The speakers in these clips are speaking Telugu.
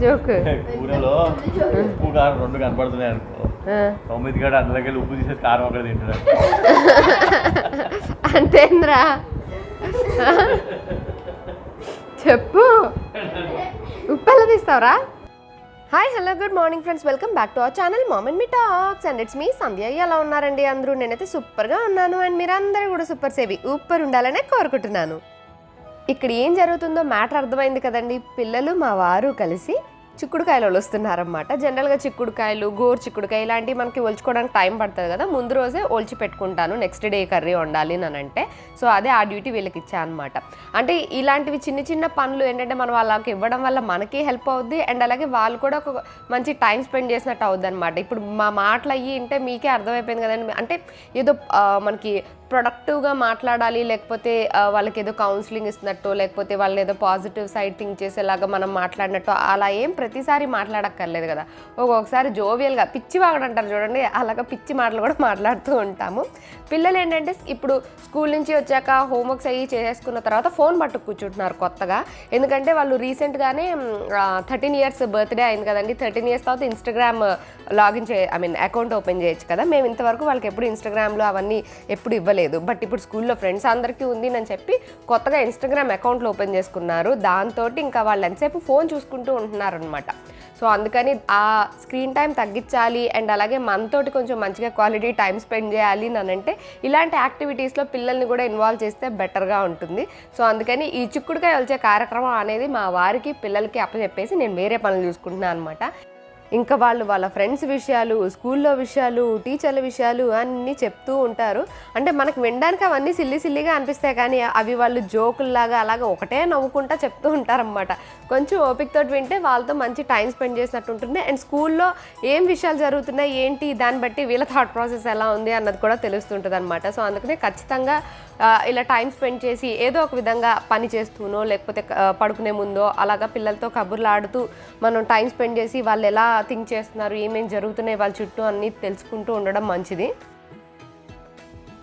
జోక్ కూరలో ఉప్పు కారం రెండు కనపడుతున్నాయి అనుకో, 9 గడ అందులోకి ఉప్పు తీసేసి కారం అక్కడ తింటున్నాడు. అంతేంద్రా చెప్పు, ఉప్పు ఎలా తీస్తావురా? Hi hello good morning friends, welcome back to our channel mom and me talks. And it's me Sandhya. ఎలా ఉన్నారండి అందరూ? నేనైతే సూపర్గా ఉన్నాను అండ్ మీరందరూ కూడా సూపర్ సేవి ఊపర్ ఉండాలనే కోరుకుంటున్నాను. ఇక్కడ ఏం జరుగుతుందో మ్యాటర్ అర్థమైంది కదండి. పిల్లలు మా వారు కలిసి చిక్కుడుకాయలు ఒలుస్తున్నారన్నమాట. జనరల్గా చిక్కుడుకాయలు, గోరు చిక్కుడుకాయ ఇలాంటివి మనకి ఒలుచుకోవడానికి టైం పడుతుంది కదా, ముందు రోజే ఒలిచి పెట్టుకుంటాను నెక్స్ట్ డే కర్రీ వండాలి అని అంటే. సో అదే ఆ డ్యూటీ వీళ్ళకి ఇచ్చా అనమాట. అంటే ఇలాంటివి చిన్న చిన్న పనులు ఏంటంటే మనం వాళ్ళకి ఇవ్వడం వల్ల మనకి హెల్ప్ అవుద్ది అండ్ అలాగే వాళ్ళు కూడా ఒక మంచి టైం స్పెండ్ చేసినట్టు అవుద్ది అనమాట. ఇప్పుడు మా మాటలు అయ్యి అంటే మీకే అర్థమైపోయింది కదండి. అంటే ఏదో మనకి ప్రొడక్టివ్గా మాట్లాడాలి, లేకపోతే వాళ్ళకి ఏదో కౌన్సిలింగ్ ఇస్తున్నట్టు, లేకపోతే వాళ్ళని ఏదో పాజిటివ్ సైడ్ థింక్ చేసేలాగా మనం మాట్లాడినట్టు అలా ఏం ప్రతిసారి మాట్లాడక్కర్లేదు కదా. ఒక్కొక్కసారి జోవియల్గా పిచ్చి వాగడంటారు చూడండి, అలాగా పిచ్చి మాటలు కూడా మాట్లాడుతూ ఉంటాము. పిల్లలు ఏంటంటే ఇప్పుడు స్కూల్ నుంచి వచ్చాక హోంవర్క్స్ అయ్యి చేసుకున్న తర్వాత ఫోన్ పట్టుకు కూర్చుంటున్నారు కొత్తగా. ఎందుకంటే వాళ్ళు రీసెంట్గానే 13 years బర్త్డే అయింది కదండి. 13 years తర్వాత ఇన్స్టాగ్రామ్ లాగిన్ అకౌంట్ ఓపెన్ చేయొచ్చు కదా. మేము ఇంతవరకు వాళ్ళకి ఎప్పుడు ఇన్స్టాగ్రామ్లో అవన్నీ ఎప్పుడు ఇవ్వలేదు. బట్ ఇప్పుడు స్కూల్లో ఫ్రెండ్స్ అందరికీ ఉంది అని చెప్పి కొత్తగా ఇన్స్టాగ్రామ్ అకౌంట్లు ఓపెన్ చేసుకున్నారు. దాంతో ఇంకా వాళ్ళు ఎంతసేపు ఫోన్ చూసుకుంటూ ఉంటున్నారు అనమాట. సో అందుకని ఆ స్క్రీన్ టైం తగ్గించాలి అండ్ అలాగే మనతోటి కొంచెం మంచిగా క్వాలిటీ టైం స్పెండ్ చేయాలి అని అంటే ఇలాంటి యాక్టివిటీస్లో పిల్లల్ని కూడా ఇన్వాల్వ్ చేస్తే బెటర్గా ఉంటుంది. సో అందుకని ఈ చిక్కుడుకాయ ఒలిచే కార్యక్రమం అనేది మా వారికి పిల్లలకి అప్పచెప్పేసి నేను వేరే పనులు చూసుకుంటున్నాను అనమాట. ఇంకా వాళ్ళు వాళ్ళ ఫ్రెండ్స్ విషయాలు, స్కూల్లో విషయాలు, టీచర్ల విషయాలు అన్నీ చెప్తూ ఉంటారు. అంటే మనకు వినడానికి అవన్నీ సిల్లిగా అనిపిస్తాయి, కానీ అవి వాళ్ళు జోకుల్లాగా అలాగా ఒకటే నవ్వుకుంటా చెప్తూ ఉంటారన్నమాట. కొంచెం ఓపికతో వింటే వాళ్ళతో మంచి టైం స్పెండ్ చేసినట్టు ఉంటుంది. అండ్ స్కూల్లో ఏం విషయాలు జరుగుతున్నాయి ఏంటి దాన్ని బట్టి వీళ్ళ థాట్ ప్రాసెస్ ఎలా ఉంది అన్నది కూడా తెలుస్తుంటుంది అనమాట. సో అందుకనే ఖచ్చితంగా ఇలా టైం స్పెండ్ చేసి ఏదో ఒక విధంగా పని చేస్తూనో లేకపోతే పడుకునే ముందో అలాగా పిల్లలతో కబుర్లు ఆడుతూ మనం టైం స్పెండ్ చేసి వాళ్ళు ఎలా థింక్ చేస్తున్నారు, ఏమేమి జరుగుతున్నాయి వాళ్ళ చుట్టూ అన్నీ తెలుసుకుంటూ ఉండడం మంచిది.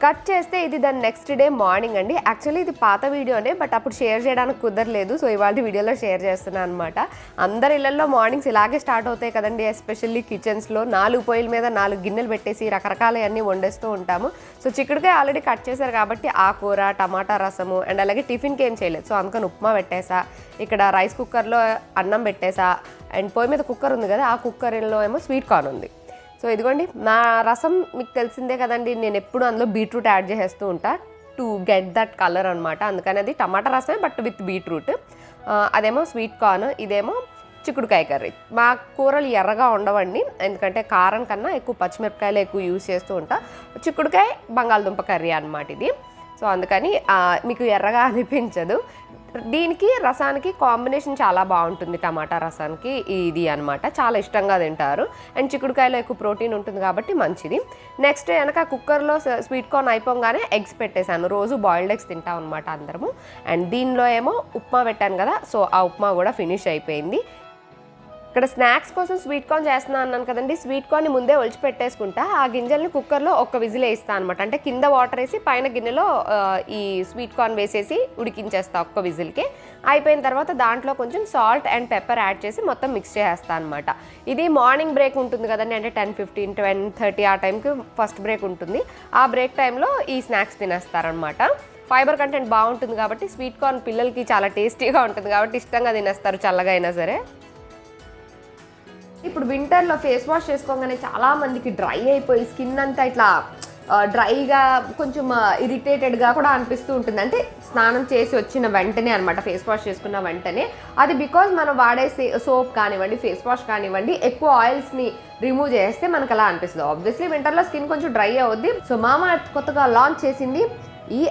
కట్ చేస్తే ఇది దాని నెక్స్ట్ డే మార్నింగ్ అండి. యాక్చువల్లీ ఇది పాత వీడియోనే, బట్ అప్పుడు షేర్ చేయడానికి కుదరలేదు. సో ఇవాళ వీడియోలో షేర్ చేస్తున్నాను అనమాట. అందరి ఇళ్లలో మార్నింగ్స్ ఇలాగే స్టార్ట్ అవుతాయి కదండి. ఎస్పెషల్లీ కిచెన్స్లో 4 పొయ్యిల మీద 4 గిన్నెలు పెట్టేసి రకరకాల అన్నీ వండేస్తూ ఉంటాము. సో చిక్కుడుకాయ ఆల్రెడీ కట్ చేశారు కాబట్టి ఆ కూర, టమాటా రసము అండ్ అలాగే టిఫిన్కి ఏం చేయలేదు. సో అందుకని ఉప్మా పెట్టేసా. ఇక్కడ రైస్ కుక్కర్లో అన్నం పెట్టేసా అండ్ పొయ్యి మీద కుక్కర్ ఉంది కదా, ఆ కుక్కర్లో ఏమో స్వీట్ కార్న్ ఉంది. సో ఇదిగోండి నా రసం మీకు తెలిసిందే కదండి, నేను ఎప్పుడు అందులో బీట్రూట్ యాడ్ చేసేస్తూ ఉంటా టు గెట్ దట్ కలర్ అనమాట. అందుకని అది టమాటా రసమే బట్ విత్ బీట్రూట్. అదేమో స్వీట్ కార్న్, ఇదేమో చిక్కుడుకాయ కర్రీ. మా కూరలు ఎర్రగా ఉండవండి, ఎందుకంటే కారం కన్నా ఎక్కువ పచ్చిమిరపకాయలు ఎక్కువ యూజ్ చేస్తూ ఉంటా. చిక్కుడుకాయ బంగాళదుంప కర్రీ అనమాట ఇది. సో అందుకని మీకు ఎర్రగా అనిపించదు. దీనికి రసానికి కాంబినేషన్ చాలా బాగుంటుంది. టమాటా రసానికి ఇది అనమాట, చాలా ఇష్టంగా తింటారు. అండ్ చిక్కుడుకాయలో ఎక్కువ ప్రోటీన్ ఉంటుంది కాబట్టి మంచిది. నెక్స్ట్ వెనక కుక్కర్లో స్వీట్ కార్న్ అయిపోగానే ఎగ్స్ పెట్టేశాను. రోజు బాయిల్డ్ ఎగ్స్ తింటాం అనమాట అందరము. అండ్ దీనిలో ఏమో ఉప్మా పెట్టాను కదా, సో ఆ ఉప్మా కూడా ఫినిష్ అయిపోయింది. ఇక్కడ స్నాక్స్ కోసం స్వీట్ కార్న్ చేస్తున్నాను అన్నాను కదండి. స్వీట్ కార్న్ని ముందే ఒలిచి పెట్టేసుకుంటా. ఆ గింజల్ని కుక్కర్లో ఒక్క విజిల్ వేస్తాను అనమాట. అంటే కింద వాటర్ వేసి పైన గిన్నెలో ఈ స్వీట్ కార్న్ వేసేసి ఉడికించేస్తా ఒక్క విజిల్కి. అయిపోయిన తర్వాత దాంట్లో కొంచెం సాల్ట్ అండ్ పెప్పర్ యాడ్ చేసి మొత్తం మిక్స్ చేసేస్తాను అనమాట. ఇది మార్నింగ్ బ్రేక్ ఉంటుంది కదండి, అంటే 10:15, 10:30 ఆ టైంకి ఫస్ట్ బ్రేక్ ఉంటుంది. ఆ బ్రేక్ టైంలో ఈ స్నాక్స్ తినేస్తారనమాట. ఫైబర్ కంటెంట్ బాగుంటుంది కాబట్టి స్వీట్ కార్న్ పిల్లలకి చాలా టేస్టీగా ఉంటుంది కాబట్టి ఇష్టంగా తినేస్తారు చల్లగా అయినా సరే. ఇప్పుడు వింటర్లో ఫేస్ వాష్ చేసుకోగానే చాలామందికి డ్రై అయిపోయి స్కిన్ అంతా ఇట్లా డ్రైగా కొంచెం ఇరిటేటెడ్గా కూడా అనిపిస్తూ ఉంటుంది. అంటే స్నానం చేసి వచ్చిన వెంటనే అనమాట, ఫేస్ వాష్ చేసుకున్న వెంటనే. అది బికాజ్ మనం వాడే సోప్ కానివ్వండి, ఫేస్ వాష్ కానివ్వండి, ఎక్కువ ఆయిల్స్ని రిమూవ్ చేస్తే మనకు అలా అనిపిస్తుంది. ఆబ్వియస్లీ వింటర్లో స్కిన్ కొంచెం డ్రై అవుద్ది. సో మామాఎర్త్ కొత్తగా లాంచ్ చేసింది ఈ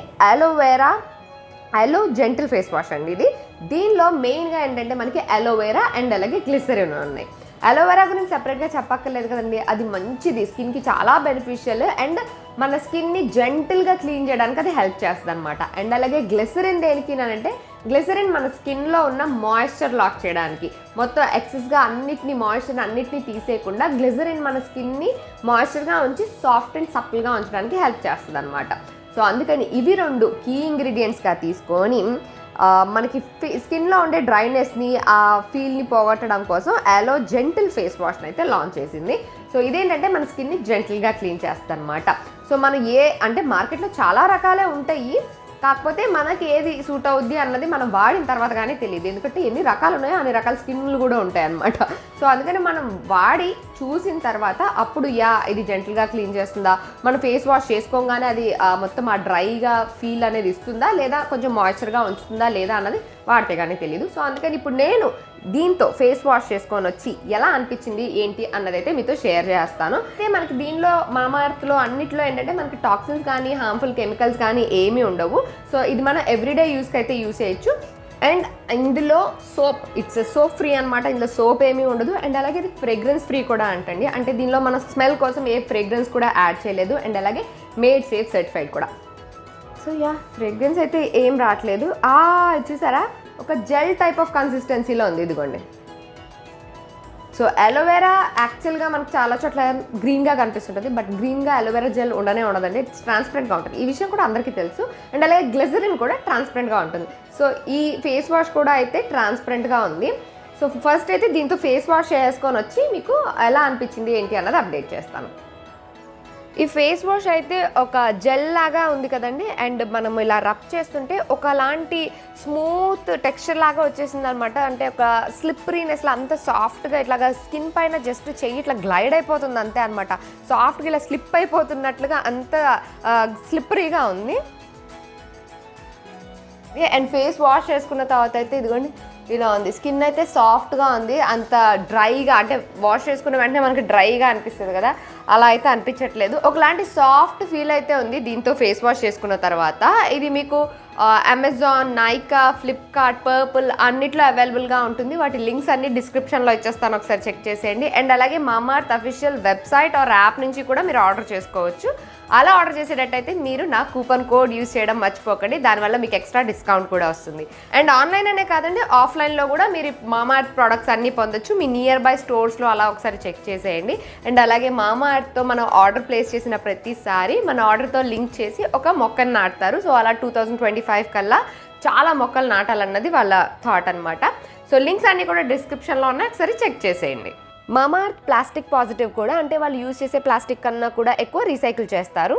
అలో జెంటిల్ ఫేస్ వాష్ అండి ఇది. దీనిలో మెయిన్గా ఏంటంటే మనకి అలోవెరా అండ్ అలాగే గ్లిసరిన్ ఉన్నాయి. అలోవెరా గురించి సెపరేట్గా చెప్పక్కర్లేదు కదండి, అది మంచిది, స్కిన్కి చాలా బెనిఫిషియల్. అండ్ మన స్కిన్ని జెంటిల్గా క్లీన్ చేయడానికి అది హెల్ప్ చేస్తుంది అనమాట. అండ్ అలాగే గ్లిసరిన్ దేనికి అంటే గ్లిసరిన్ మన స్కిన్లో ఉన్న మాయిశ్చర్ లాక్ చేయడానికి, మొత్తం ఎక్సెస్గా మాయిశ్చర్ అన్నిటిని తీసేయకుండా గ్లిసరిన్ మన స్కిన్ని మాయిశ్చర్గా ఉంచి సాఫ్ట్ అండ్ సప్పిల్గా ఉంచడానికి హెల్ప్ చేస్తుంది అనమాట. సో అందుకని ఇవి 2 కీ ఇంగ్రీడియంట్స్గా తీసుకొని మనకి స్కిన్లో ఉండే డ్రైనెస్ని ఆ ఫీల్ని పోగొట్టడం కోసం అలో జెంటిల్ ఫేస్ వాష్ని అయితే లాంచ్ చేసింది. సో ఇదేంటంటే మన స్కిన్ని జెంటిల్గా క్లీన్ చేస్తుంది అనమాట. సో మనం అంటే మార్కెట్లో చాలా రకాలే ఉంటాయి, కాకపోతే మనకి ఏది సూట్ అవుద్ది అన్నది మనం వాడిన తర్వాత కానీ తెలియదు. ఎందుకంటే ఎన్ని రకాలు ఉన్నాయో అన్ని రకాల స్కిన్లు కూడా ఉంటాయి అన్నమాట. సో అందుకని మనం వాడి చూసిన తర్వాత అప్పుడు ఇది జెంటిల్గా క్లీన్ చేస్తుందా, మనం ఫేస్ వాష్ చేసుకోగానే అది మొత్తం ఆ డ్రైగా ఫీల్ అనేది ఇస్తుందా లేదా కొంచెం మాయిశ్చర్గా ఉంచుతుందా లేదా అన్నది వాడితే కానీ తెలియదు. సో అందుకని ఇప్పుడు నేను దీంతో ఫేస్ వాష్ చేసుకొని వచ్చి ఎలా అనిపించింది ఏంటి అన్నదైతే మీతో షేర్ చేస్తాను. అయితే మనకి దీనిలో మామాఎర్త్లో అన్నిట్లో ఏంటంటే మనకి టాక్సిన్స్ కానీ హార్మ్ఫుల్ కెమికల్స్ కానీ ఏమీ ఉండవు. సో ఇది మనం ఎవ్రీడే యూస్కి అయితే యూస్ చేయొచ్చు. అండ్ ఇందులో సోప్, ఇట్స్ సోప్ ఫ్రీ అనమాట. ఇందులో సోప్ ఏమీ ఉండదు. అండ్ అలాగే ఇది ఫ్రేగ్రెన్స్ ఫ్రీ కూడా అంటండి. అంటే దీనిలో మన స్మెల్ కోసం ఏ ఫ్రేగ్రెన్స్ కూడా యాడ్ చేయలేదు. అండ్ అలాగే మేడ్ సేఫ్ సర్టిఫైడ్ కూడా. సో ఫ్రేగ్రెన్స్ అయితే ఏం రావట్లేదు. చూసారా, ఒక జెల్ టైప్ ఆఫ్ కన్సిస్టెన్సీలో ఉంది. ఇదిగోండి. సో అలోవెరా యాక్చువల్గా మనకు చాలా చోట్ల గ్రీన్గా కనిపిస్తుంటుంది, బట్ గ్రీన్గా అలోవెరా జెల్ ఉండదండి. ఇట్స్ ట్రాన్స్పరెంట్గా ఉంటుంది. ఈ విషయం కూడా అందరికీ తెలుసు. అండ్ అలాగే గ్లిసరిన్ కూడా ట్రాన్స్పరెంట్గా ఉంటుంది. సో ఈ ఫేస్ వాష్ కూడా అయితే ట్రాన్స్పరెంట్గా ఉంది. సో ఫస్ట్ అయితే దీంతో ఫేస్ వాష్ చేసుకొని వచ్చి మీకు ఎలా అనిపించింది ఏంటి అన్నది అప్డేట్ చేస్తాను. ఈ ఫేస్ వాష్ అయితే ఒక జెల్ లాగా ఉంది కదండి. అండ్ మనం ఇలా రబ్ చేస్తుంటే ఒకలాంటి స్మూత్ టెక్స్చర్ లాగా వచ్చేసింది అనమాట. అంటే ఒక స్లిప్పరీనెస్లో అంత సాఫ్ట్గా ఇట్లాగా స్కిన్ పైన జస్ట్ చెయ్యి ఇట్లా గ్లైడ్ అయిపోతుంది అంతే అనమాట. సాఫ్ట్గా ఇలా స్లిప్ అయిపోతున్నట్లుగా అంత స్లిప్పరీగా ఉంది. అండ్ ఫేస్ వాష్ చేసుకున్న తర్వాత అయితే ఇదిగోండి ఇలా ఉంది. స్కిన్ అయితే సాఫ్ట్గా ఉంది, అంత డ్రైగా, అంటే వాష్ చేసుకున్న వెంటనే మనకి డ్రైగా అనిపిస్తుంది కదా, అలా అయితే అనిపించట్లేదు. ఒకలాంటి సాఫ్ట్ ఫీల్ అయితే ఉంది దీంతో ఫేస్ వాష్ చేసుకున్న తర్వాత. ఇది మీకు అమెజాన్, నైకా, ఫ్లిప్కార్ట్, పర్పుల్ అన్నిట్లో అవైలబుల్గా ఉంటుంది. వాటి లింక్స్ అన్ని డిస్క్రిప్షన్లో ఇచ్చేస్తాను, ఒకసారి చెక్ చేసేయండి. అండ్ అలాగే Mamaearth official website are app నుంచి కూడా మీరు ఆర్డర్ చేసుకోవచ్చు. అలా ఆర్డర్ చేసేటట్టయితే మీరు నా కూపన్ కోడ్ యూస్ చేయడం మర్చిపోకండి, దానివల్ల మీకు ఎక్స్ట్రా డిస్కౌంట్ కూడా వస్తుంది. అండ్ ఆన్లైన్ అనే కాదండి, ఆఫ్లైన్లో కూడా మీరు మామాఎర్త్ ప్రోడక్ట్స్ అన్నీ పొందొచ్చు. మీ నియర్ బై స్టోర్స్లో అలా ఒకసారి చెక్ చేసేయండి. అండ్ అలాగే మామాఎర్త్తో మనం ఆర్డర్ ప్లేస్ చేసిన ప్రతిసారి మన ఆర్డర్తో లింక్ చేసి ఒక మొక్కను నాటుతారు. సో అలా 2025 కల్లా చాలా మొక్కలు నాటాలన్నది వాళ్ళ థాట్ అనమాట. సో లింక్స్ అన్నీ కూడా డిస్క్రిప్షన్లో ఉన్నాయి, ఒకసారి చెక్ చేసేయండి. మామాఎర్త్ ప్లాస్టిక్ పాజిటివ్ కూడా, అంటే వాళ్ళు యూజ్ చేసే ప్లాస్టిక్ కన్నా కూడా ఎక్కువ రీసైకిల్ చేస్తారు.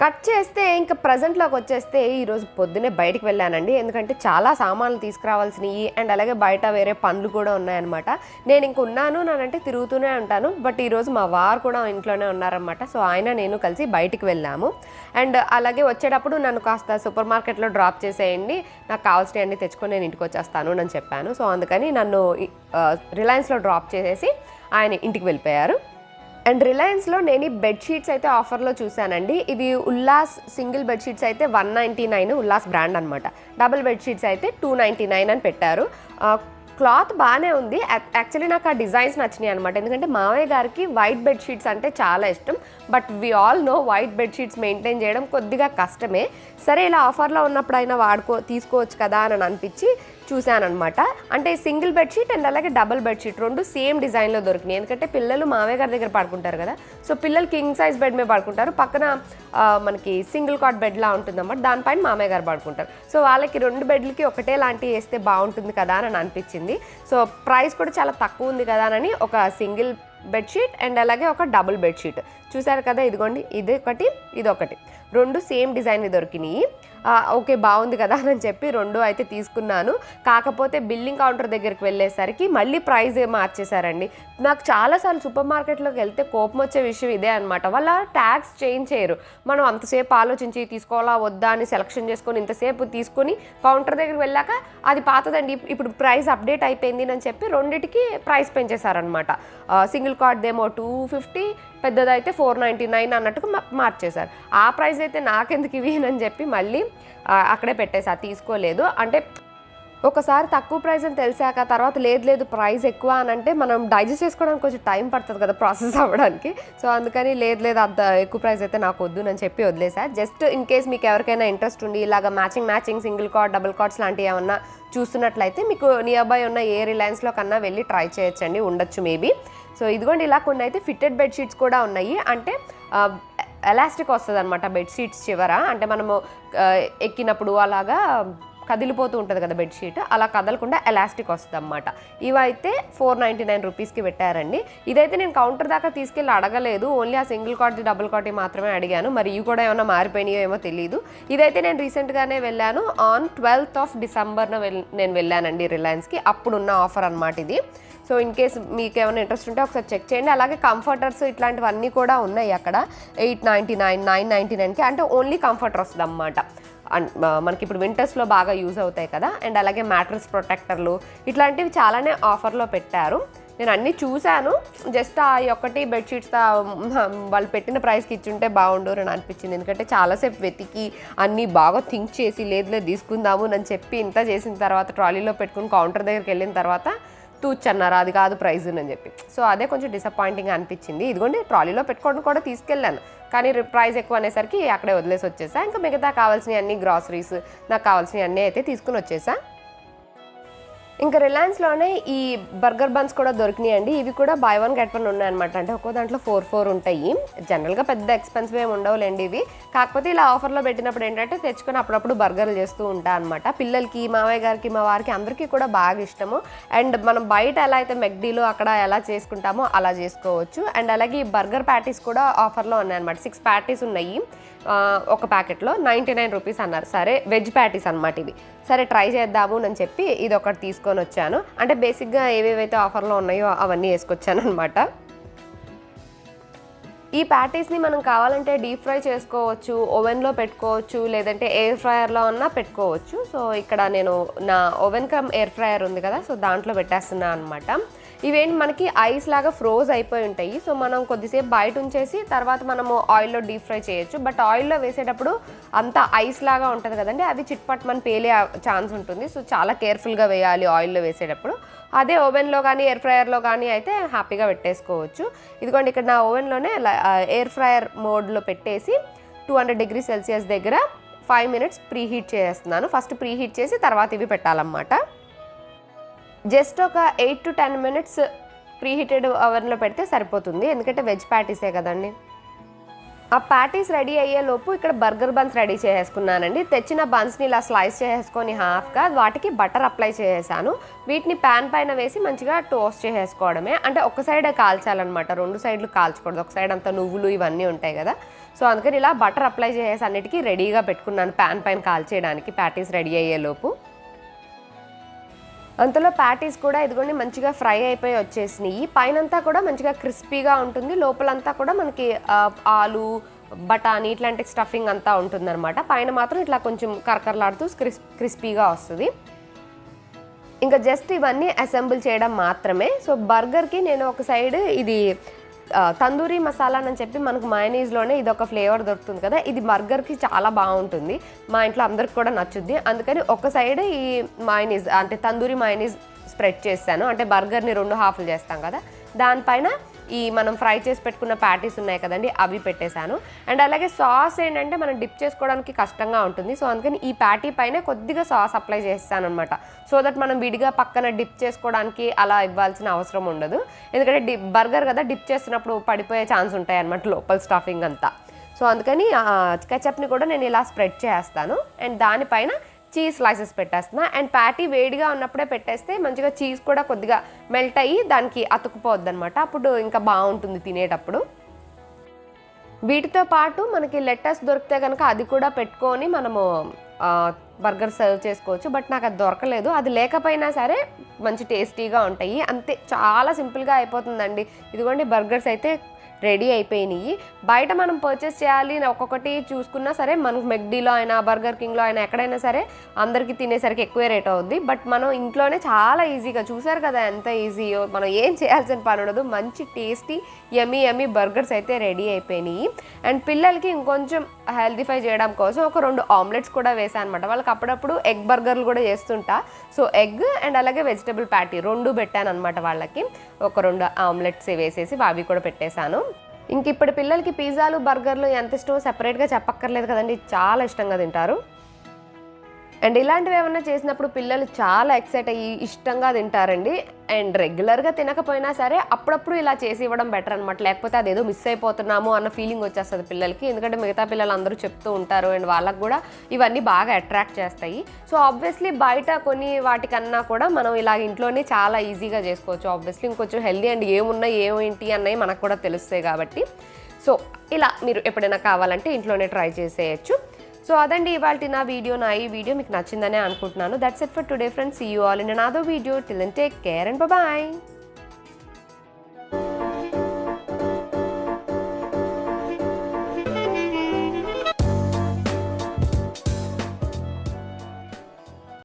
కట్ చేస్తే ఇంకా ప్రజెంట్లోకి వచ్చేస్తే ఈరోజు పొద్దున్నే బయటకు వెళ్ళానండి. ఎందుకంటే చాలా సామాన్లు తీసుకురావాల్సినవి అండ్ అలాగే బయట వేరే పనులు కూడా ఉన్నాయన్నమాట. నేను ఇంక ఉన్నాను నానంటే తిరుగుతూనే ఉంటాను, బట్ ఈరోజు మా వారు కూడా ఇంట్లోనే ఉన్నారన్నమాట. సో ఆయన నేను కలిసి బయటికి వెళ్ళాము. అండ్ అలాగే వచ్చేటప్పుడు నన్ను కాస్త సూపర్ మార్కెట్లో డ్రాప్ చేసేయండి, నాకు కావాల్సినవి అన్నీ తెచ్చుకొని నేను ఇంటికి వచ్చేస్తాను అని చెప్పాను. సో అందుకని నన్ను రిలయన్స్లో డ్రాప్ చేసేసి ఆయన ఇంటికి వెళ్ళిపోయారు. అండ్ రిలయన్స్లో నేను ఈ బెడ్షీట్స్ అయితే ఆఫర్లో చూశానండి. ఇవి ఉల్లాస్ సింగిల్ బెడ్షీట్స్ అయితే 199, ఉల్లాస్ బ్రాండ్ అనమాట. డబుల్ బెడ్షీట్స్ అయితే 299 అని పెట్టారు. క్లాత్ బాగానే ఉంది. యాక్చువల్లీ నాకు ఆ డిజైన్స్ నచ్చినాయి అనమాట. ఎందుకంటే మావయ్య గారికి వైట్ బెడ్షీట్స్ అంటే చాలా ఇష్టం, but we all know white bedsheets maintain చేయడం కొద్దిగా కష్టమే. సరే ఇలా ఆఫర్లో ఉన్నప్పుడు అయినా తీసుకోవచ్చు కదా అని అనిపించి చూశానమాట. అంటే సింగిల్ బెడ్షీట్ అండ్ అలాగే డబుల్ బెడ్షీట్ రెండు సేమ్ డిజైన్లో దొరికినాయి. ఎందుకంటే పిల్లలు మావయ్య గారి దగ్గర పడుకుంటారు కదా, సో పిల్లలు కింగ్ సైజ్ బెడ్ మీద పడుకుంటారు, పక్కన మనకి సింగిల్ కాట్ బెడ్లా ఉంటుందన్నమాట, దానిపైన మామయ్య గారు పడుకుంటారు. సో వాళ్ళకి 2 బెడ్లకి ఒకటే లాంటివి వేస్తే బాగుంటుంది కదా అని అనిపించింది. సో ప్రైస్ కూడా చాలా తక్కువ ఉంది కదా అని ఒక సింగిల్ బెడ్షీట్ అండ్ అలాగే ఒక డబుల్ బెడ్షీట్ చూసారు కదా, ఇదిగోండి, ఇది ఒకటి ఇది ఒకటి, 2 సేమ్ డిజైన్ దొరికినాయి. ఓకే బాగుంది కదా అని చెప్పి 2 అయితే తీసుకున్నాను. కాకపోతే బిల్లింగ్ కౌంటర్ దగ్గరికి వెళ్ళేసరికి మళ్ళీ ప్రైస్ మార్చేశారండి. నాకు చాలాసార్లు సూపర్ మార్కెట్లోకి వెళ్తే కోపం వచ్చే విషయం ఇదే అనమాట. వాళ్ళ ట్యాక్స్ చేంజ్ చేయరు. మనం అంతసేపు ఆలోచించి తీసుకోవాలా వద్దా అని సెలక్షన్ చేసుకొని ఇంతసేపు తీసుకొని కౌంటర్ దగ్గరికి వెళ్ళాక అది పాతదండి, ఇప్పుడు ప్రైస్ అప్డేట్ అయిపోయింది అని చెప్పి 2టికి ప్రైస్ పెంచేశారనమాట. సింగిల్ కార్డ్దేమో 250, పెద్దదైతే 499 అన్నట్టుగా మార్చేశారు. ఆ ప్రైస్ అయితే నాకెందుకు ఇవి అని చెప్పి మళ్ళీ అక్కడే పెట్టేసా, తీసుకోలేదు. అంటే ఒకసారి తక్కువ ప్రైస్ అని తెలిసాక తర్వాత లేదు ప్రైస్ ఎక్కువ అని అంటే మనం డైజెస్ట్ చేసుకోవడానికి కొంచెం టైం పడుతుంది కదా ప్రాసెస్ అవ్వడానికి. సో అందుకని లేదు అంత ఎక్కువ ప్రైస్ అయితే నాకు వద్దు అని చెప్పి వదిలేసా. జస్ట్ ఇన్ కేస్ మీకు ఎవరికైనా ఇంట్రెస్ట్ ఉండి ఇలాగ matching single card double cards లాంటివి ఏమన్నా చూస్తున్నట్లయితే మీకు నియర్ బై ఉన్న ఏ రిలయన్స్లో కన్నా వెళ్ళి ట్రై చేయొచ్చండి, ఉండొచ్చు మేబీ. సో ఇదిగోండి ఇలా కొన్ని అయితే ఫిట్టెడ్ బెడ్షీట్స్ కూడా ఉన్నాయి. అంటే ఎలాస్టిక్ వస్తుంది అనమాట బెడ్షీట్స్ చివర, అంటే మనము ఎక్కినప్పుడు అలాగా కదిలిపోతూ ఉంటుంది కదా బెడ్షీట్, అలా కదలకుండా ఎలాస్టిక్ వస్తుంది అన్నమాట. ఇవైతే 499 రూపీస్కి పెట్టారండి. ఇదైతే నేను కౌంటర్ దాకా తీసుకెళ్ళి అడగలేదు, ఓన్లీ ఆ సింగిల్ కార్డ్ డబుల్ కార్డ్ మాత్రమే అడిగాను. మరి ఇవి కూడా ఏమైనా మారిపోయినాయో ఏమో తెలియదు. ఇదైతే నేను రీసెంట్గానే వెళ్ళాను, ఆన్ 12th December నేను వెళ్ళానండి రిలయన్స్కి, అప్పుడున్న ఆఫర్ అనమాట ఇది. సో ఇన్ కేస్ మీకు ఏమైనా ఇంట్రెస్ట్ ఉంటే ఒకసారి చెక్ చేయండి. అలాగే కంఫర్టర్స్ ఇట్లాంటివన్నీ కూడా ఉన్నాయి అక్కడ 899, 999కి, అంటే ఓన్లీ కంఫర్టర్ వస్తుంది అన్నమాట. మనకి ఇప్పుడు వింటర్స్లో బాగా యూజ్ అవుతాయి కదా. అండ్ అలాగే మ్యాట్రెస్ ప్రొటెక్టర్లు ఇట్లాంటివి చాలానే ఆఫర్లో పెట్టారు. నేను అన్నీ చూశాను, జస్ట్ ఆ ఒక్కటి బెడ్షీట్స్ వాళ్ళు పెట్టిన ప్రైస్కి ఇచ్చుంటే బాగుండు అని అనిపించింది. ఎందుకంటే చాలాసేపు వెతికి అన్నీ బాగా థింక్ చేసి లేదు తీసుకుందాము అని చెప్పి ఇంత చేసిన తర్వాత ట్రాలీలో పెట్టుకుని కౌంటర్ దగ్గరికి వెళ్ళిన తర్వాత తూచన్నారు అది కాదు ప్రైజ్ అని చెప్పి. సో అదే కొంచెం డిసప్పాయింటింగ్ అనిపించింది. ఇదిగోండి ట్రాలీలో పెట్టుకోవడం కూడా తీసుకెళ్ళాను, కానీ ప్రైస్ ఎక్కువ అనేసరికి అక్కడే వదిలేసి వచ్చేసా. ఇంకా మిగతా కావాల్సినవి అన్ని గ్రాసరీస్ నాకు కావాల్సినవి అన్నీ అయితే తీసుకుని వచ్చేసా. ఇంకా రిలయన్స్లోనే ఈ బర్గర్ బన్స్ కూడా దొరికినాయండి. ఇవి కూడా బై 1 get 1 ఉన్నాయన్నమాట. అంటే ఒక్కో దాంట్లో 4 ఉంటాయి. జనరల్గా పెద్ద ఎక్స్పెన్సివ్ ఏమి ఉండవులేండి ఇవి, కాకపోతే ఇలా ఆఫర్లో పెట్టినప్పుడు ఏంటంటే తెచ్చుకొని అప్పుడప్పుడు బర్గర్లు చేస్తూ ఉంటా అనమాట. పిల్లలకి, మావయ్య గారికి, మా వారికి అందరికీ కూడా బాగా ఇష్టము. అండ్ మనం బయట ఎలా అయితే మెక్డీలో అక్కడ ఎలా చేసుకుంటామో అలా చేసుకోవచ్చు. అండ్ అలాగే ఈ బర్గర్ ప్యాటీస్ కూడా ఆఫర్లో ఉన్నాయన్నమాట. 6 ప్యాటీస్ ఉన్నాయి ఒక ప్యాకెట్లో, 99 రూపీస్ అన్నారు. సరే వెజ్ ప్యాటీస్ అనమాట ఇవి. సరే ట్రై చేద్దాము అని చెప్పి ఇది ఒకటి తీసుకొని వచ్చాను. అంటే బేసిక్గా ఏవేవైతే ఆఫర్లో ఉన్నాయో అవన్నీ వేసుకొచ్చాను అనమాట. ఈ ప్యాటీస్ని మనం కావాలంటే డీప్ ఫ్రై చేసుకోవచ్చు, ఓవెన్లో పెట్టుకోవచ్చు, లేదంటే ఎయిర్ ఫ్రైయర్లో అన్నా పెట్టుకోవచ్చు. సో ఇక్కడ నేను నా ఓవెన్ కమ్ ఎయిర్ ఫ్రైయర్ ఉంది కదా, సో దాంట్లో పెట్టేస్తున్నాను అనమాట. ఇవేంటి మనకి ఐస్ లాగా ఫ్రోజ్ అయిపోయి ఉంటాయి. సో మనం కొద్దిసేపు బయట ఉంచేసి తర్వాత మనము ఆయిల్లో డీప్ ఫ్రై చేయొచ్చు. బట్ ఆయిల్లో వేసేటప్పుడు అంతా ఐస్ లాగా ఉంటుంది కదండి, అవి చిట్పట్ మన పేలే ఛాన్స్ ఉంటుంది. సో చాలా కేర్ఫుల్గా వేయాలి ఆయిల్లో వేసేటప్పుడు. అదే ఓవెన్లో కానీ ఎయిర్ ఫ్రైయర్లో కానీ అయితే హ్యాపీగా పెట్టేసుకోవచ్చు. ఇదిగోండి ఇక్కడ నా ఓవెన్లోనే ఎయిర్ ఫ్రైయర్ మోడ్లో పెట్టేసి 200 degrees Celsius దగ్గర 5 minutes ప్రీ హీట్ చేస్తున్నాను. ఫస్ట్ ప్రీ హీట్ చేసి తర్వాత ఇవి పెట్టాలన్నమాట. జస్ట్ ఒక 8 to 10 minutes ప్రీ హీటెడ్ ఓవెన్లో పెడితే సరిపోతుంది, ఎందుకంటే వెజ్ ప్యాటీసే కదండి. ఆ ప్యాటీస్ రెడీ అయ్యేలోపు ఇక్కడ బర్గర్ బన్స్ రెడీ చేసుకున్నానండి. తెచ్చిన బన్స్ని ఇలా స్లైస్ చేసుకొని హాఫ్గా వాటికి బటర్ అప్లై చేసేసాను. వీటిని ప్యాన్ పైన వేసి మంచిగా టోస్ట్ చేసేసుకోవడమే. అంటే ఒక సైడే కాల్చాలన్నమాట, 2 సైడ్లు కాల్చకూడదు. ఒక సైడ్ అంతా నువ్వులు ఇవన్నీ ఉంటాయి కదా, సో అందుకని ఇలా బటర్ అప్లై చేసేసి అన్నిటికీ రెడీగా పెట్టుకున్నాను ప్యాన్ పైన కాల్చేయడానికి ప్యాటీస్ రెడీ అయ్యేలోపు. అంతలో ప్యాటీస్ కూడా ఇదిగోండి మంచిగా ఫ్రై అయిపోయి వచ్చేసినాయి. పైనంతా కూడా మంచిగా క్రిస్పీగా ఉంటుంది, లోపలంతా కూడా మనకి ఆలు, బఠానీ ఇట్లాంటి స్టఫింగ్ అంతా ఉంటుందన్నమాట. పైన మాత్రం ఇట్లా కొంచెం కరకరలాడుతూ క్రిస్పీగా వస్తుంది. ఇంకా జస్ట్ ఇవన్నీ అసెంబుల్ చేయడం మాత్రమే. సో బర్గర్కి నేను ఒక సైడ్ ఇది తందూరి మసాలా అని చెప్పి మనకు మయోనీస్లోనే ఇది ఒక ఫ్లేవర్ దొరుకుతుంది కదా, ఇది బర్గర్కి చాలా బాగుంటుంది, మా ఇంట్లో అందరికి కూడా నచ్చుద్ది. అందుకని ఒక సైడ్ ఈ మయోనీస్ అంటే తందూరి మయోనీస్ స్ప్రెడ్ చేశాను. అంటే బర్గర్ని 2 హాఫ్లు చేస్తాం కదా, దానిపైన ఈ మనం ఫ్రై చేసి పెట్టుకున్న ప్యాటీస్ ఉన్నాయి కదండి అవి పెట్టేశాను. అండ్ అలాగే సాస్ ఏంటంటే మనం డిప్ చేసుకోవడానికి కష్టంగా ఉంటుంది, సో అందుకని ఈ ప్యాటీ పైన కొద్దిగా సాస్ అప్లై చేస్తాను అనమాట. సో దట్ మనం విడిగా పక్కన డిప్ చేసుకోవడానికి అలా ఇవ్వాల్సిన అవసరం ఉండదు. ఎందుకంటే బర్గర్ కదా, డిప్ చేస్తున్నప్పుడు పడిపోయే ఛాన్స్ ఉంటాయి అనమాట లోపల స్టఫింగ్ అంతా. సో అందుకని కెచప్ని కూడా నేను ఇలా స్ప్రెడ్ చేస్తాను. అండ్ దానిపైన చీజ్ స్లైసెస్ పెట్టేస్తున్నా. అండ్ ప్యాటీ వేడిగా ఉన్నప్పుడే పెట్టేస్తే మంచిగా చీజ్ కూడా కొద్దిగా మెల్ట్ అయ్యి దానికి అతుకుపోద్ది అనమాట, అప్పుడు ఇంకా బాగుంటుంది తినేటప్పుడు. వీటితో పాటు మనకి లెట్టస్ దొరికితే కనుక అది కూడా పెట్టుకొని మనము బర్గర్ సర్వ్ చేసుకోవచ్చు. బట్ నాకు అది దొరకలేదు, అది లేకపోయినా సరే మంచి టేస్టీగా ఉంటాయి. అంతే, చాలా సింపుల్గా అయిపోతుందండి. ఇదిగోండి బర్గర్స్ అయితే రెడీ అయిపోయినాయి. బయట మనం పర్చేస్ చేయాలి ఒక్కొక్కటి చూసుకున్నా సరే మనకు మెక్డీలో అయినా బర్గర్ కింగ్లో అయినా ఎక్కడైనా సరే అందరికీ తినేసరికి ఎక్కువే రేట్ అవుద్ది. బట్ మనం ఇంట్లోనే చాలా ఈజీగా చూసారు కదా ఎంత ఈజీయో, మనం ఏం చేయాల్సిన పని ఉండదు. మంచి టేస్టీ యమ్మీ బర్గర్స్ అయితే రెడీ అయిపోయినాయి. అండ్ పిల్లలకి ఇంకొంచెం హెల్తీఫై చేయడం కోసం ఒక 2 ఆమ్లెట్స్ కూడా వేసాను అనమాట. వాళ్ళకి అప్పుడప్పుడు ఎగ్ బర్గర్లు కూడా చేస్తుంటా. సో ఎగ్ అండ్ అలాగే వెజిటబుల్ ప్యాటీ 2 పెట్టాను అనమాట. వాళ్ళకి ఒక 2 ఆమ్లెట్స్ వేసేసి అవి కూడా పెట్టేశాను. ఇంక ఇప్పుడు పిల్లలకి పిజ్జాలు బర్గర్లు ఎంత ఇష్టమో సెపరేట్గా చెప్పక్కర్లేదు కదండి, చాలా ఇష్టంగా తింటారు. అండ్ ఇలాంటివి ఏమన్నా చేసినప్పుడు పిల్లలు చాలా ఎక్సైట్ అయ్యి ఇష్టంగా తింటారండి. అండ్ రెగ్యులర్గా తినకపోయినా సరే అప్పుడప్పుడు ఇలా చేసి ఇవ్వడం బెటర్ అనమాట. లేకపోతే అదేదో మిస్ అయిపోతున్నాము అన్న ఫీలింగ్ వచ్చేస్తుంది పిల్లలకి. ఎందుకంటే మిగతా పిల్లలు అందరూ చెప్తూ ఉంటారు అండ్ వాళ్ళకు కూడా ఇవన్నీ బాగా అట్రాక్ట్ చేస్తాయి. సో ఆబ్వియస్లీ బయట కొన్ని వాటికన్నా కూడా మనం ఇలా ఇంట్లోనే చాలా ఈజీగా చేసుకోవచ్చు. ఆబ్వియస్లీ ఇంకొంచెం హెల్దీ అండ్ ఏమున్నాయి ఏమేంటి అన్నవి మనకు కూడా తెలుస్తాయి కాబట్టి. సో ఇలా మీరు ఎప్పుడైనా కావాలంటే ఇంట్లోనే ట్రై చేసేయచ్చు. సో అదండి ఇవాల్టి నా ఈ వీడియో మీకు నచ్చిందనే అనుకుంటున్నాను. That's it for today friends. See you all in another video. Till then take care and by.